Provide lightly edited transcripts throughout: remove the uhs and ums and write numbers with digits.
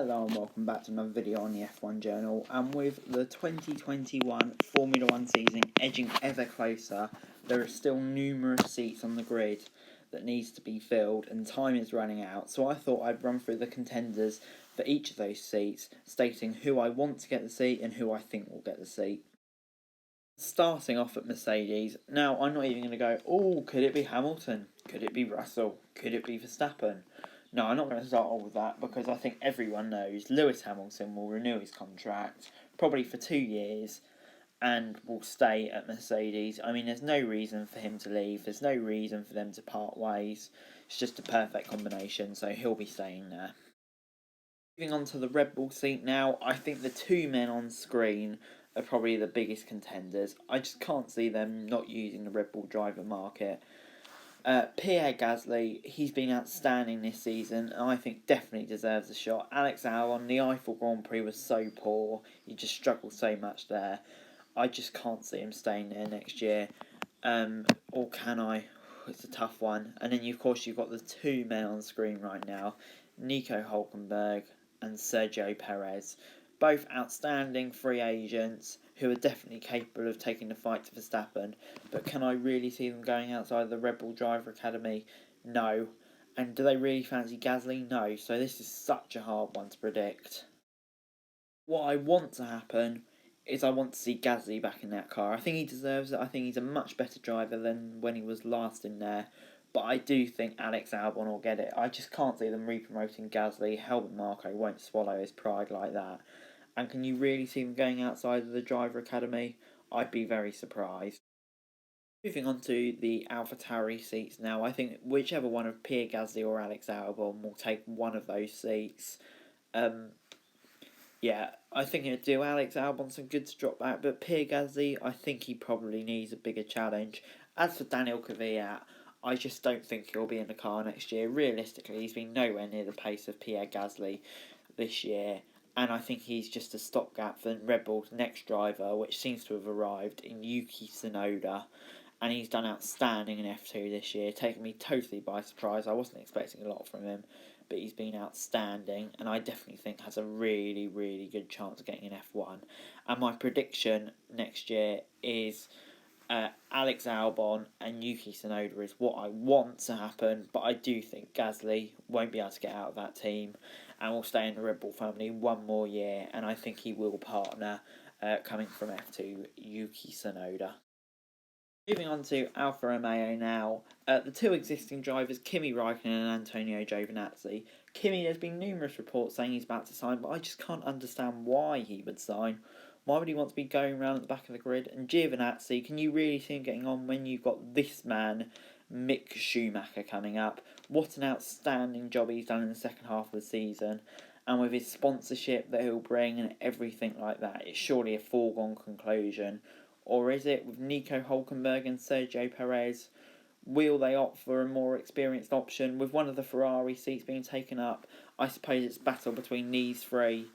Hello and welcome back to another video on the F1 Journal, and with the 2021 Formula 1 season edging ever closer, there are still numerous seats on the grid that needs to be filled and time is running out, so I thought I'd run through the contenders for each of those seats, stating who I want to get the seat and who I think will get the seat. Starting off at Mercedes, now I'm not even going to go, oh, could it be Hamilton? Could it be Russell? Could it be Verstappen? No, I'm not going to start off with that because I think everyone knows Lewis Hamilton will renew his contract, probably for 2 years, and will stay at Mercedes. I mean, there's no reason for him to leave. There's no reason for them to part ways. It's just a perfect combination, so he'll be staying there. Moving on to the Red Bull seat now, I think the two men on screen are probably the biggest contenders. I just can't see them not using the Red Bull driver market. Pierre Gasly, he's been outstanding this season, and I think definitely deserves a shot. Alex Albon, the Eiffel Grand Prix was so poor, he just struggled so much there. I just can't see him staying there next year. Or can I? It's a tough one. And then, of course, you've got the two men on screen right now, Nico Hülkenberg and Sergio Perez. Both outstanding free agents who are definitely capable of taking the fight to Verstappen. But can I really see them going outside the Red Bull Driver Academy? No. And do they really fancy Gasly? No. So this is such a hard one to predict. What I want to happen is I want to see Gasly back in that car. I think he deserves it. I think he's a much better driver than when he was last in there. But I do think Alex Albon will get it. I just can't see them re-promoting Gasly. Helmut Marko won't swallow his pride like that. And can you really see them going outside of the driver academy? I'd be very surprised. Moving on to the AlphaTauri seats now, I think whichever one of Pierre Gasly or Alex Albon will take one of those seats. Yeah, I think it'd do Alex Albon some good to drop back, but Pierre Gasly, I think he probably needs a bigger challenge. As for Daniel Kvyat, I just don't think he'll be in the car next year. Realistically, he's been nowhere near the pace of Pierre Gasly this year, and I think he's just a stopgap for Red Bull's next driver, which seems to have arrived in Yuki Tsunoda, and he's done outstanding in F2 this year, taking me totally by surprise. I wasn't expecting a lot from him, but he's been outstanding, and I definitely think has a really, really good chance of getting an F1. And my prediction next year is Alex Albon and Yuki Tsunoda is what I want to happen, but I do think Gasly won't be able to get out of that team and will stay in the Red Bull family one more year, and I think he will partner coming from F2 Yuki Tsunoda. Moving on to Alfa Romeo now, the two existing drivers, Kimi Räikkönen and Antonio Giovinazzi. Kimi, there's been numerous reports saying he's about to sign, but I just can't understand why he would sign. Why would he want to be going around at the back of the grid? And Giovinazzi, can you really see him getting on when you've got this man, Mick Schumacher, coming up? What an outstanding job he's done in the second half of the season. And with his sponsorship that he'll bring and everything like that, it's surely a foregone conclusion. Or is it with Nico Hülkenberg and Sergio Perez? Will they opt for a more experienced option? With one of the Ferrari seats being taken up, I suppose it's battle between these three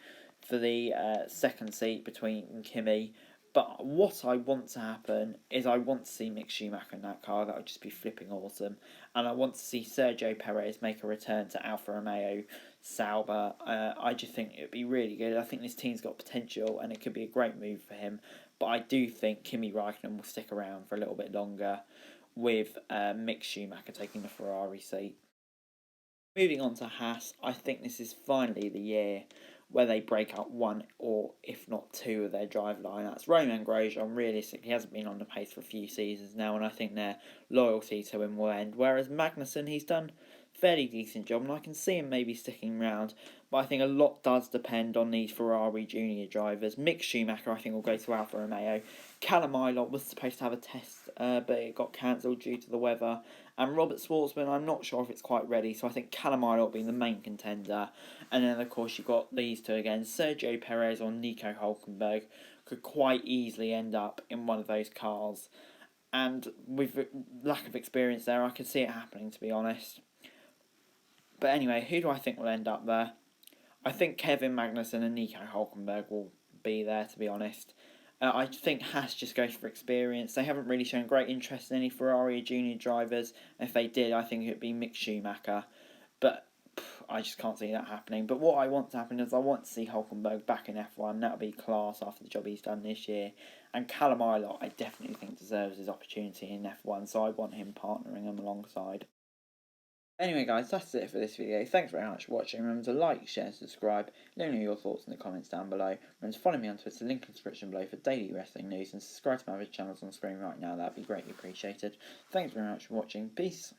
for the second seat between Kimi. But what I want to happen is I want to see Mick Schumacher in that car. That would just be flipping awesome. And I want to see Sergio Perez make a return to Alfa Romeo Sauber. I just think it would be really good. I think this team's got potential and it could be a great move for him. But I do think Kimi Räikkönen will stick around for a little bit longer with Mick Schumacher taking the Ferrari seat. Moving on to Haas, I think this is finally the year where they break up one or if not two of their driver lineups. Romain Grosjean realistically hasn't been on the pace for a few seasons now, and I think their loyalty to him will end. Whereas Magnussen, he's done a fairly decent job, and I can see him maybe sticking around. But I think a lot does depend on these Ferrari junior drivers. Mick Schumacher, I think, will go to Alfa Romeo. Callum Ilott was supposed to have a test, but it got cancelled due to the weather. And Robert Schwartzman, I'm not sure if it's quite ready, so I think Callum Ilott being the main contender. And then, of course, you've got these two again. Sergio Perez or Nico Hülkenberg could quite easily end up in one of those cars. And with lack of experience there, I could see it happening, to be honest. But anyway, who do I think will end up there? I think Kevin Magnussen and Nico Hülkenberg will be there, to be honest. I think Haas just goes for experience. They haven't really shown great interest in any Ferrari junior drivers. If they did, I think it would be Mick Schumacher. But I just can't see that happening. But what I want to happen is I want to see Hulkenberg back in F1. That'll be class after the job he's done this year. And Callum Ilott, I definitely think deserves his opportunity in F1, so I want him partnering him alongside. Anyway, guys, that's it for this video. Thanks very much for watching. Remember to like, share, subscribe. Let me know your thoughts in the comments down below. Remember to follow me on Twitter, link in the description below for daily wrestling news, and subscribe to my other channels on screen right now. That'd be greatly appreciated. Thanks very much for watching. Peace.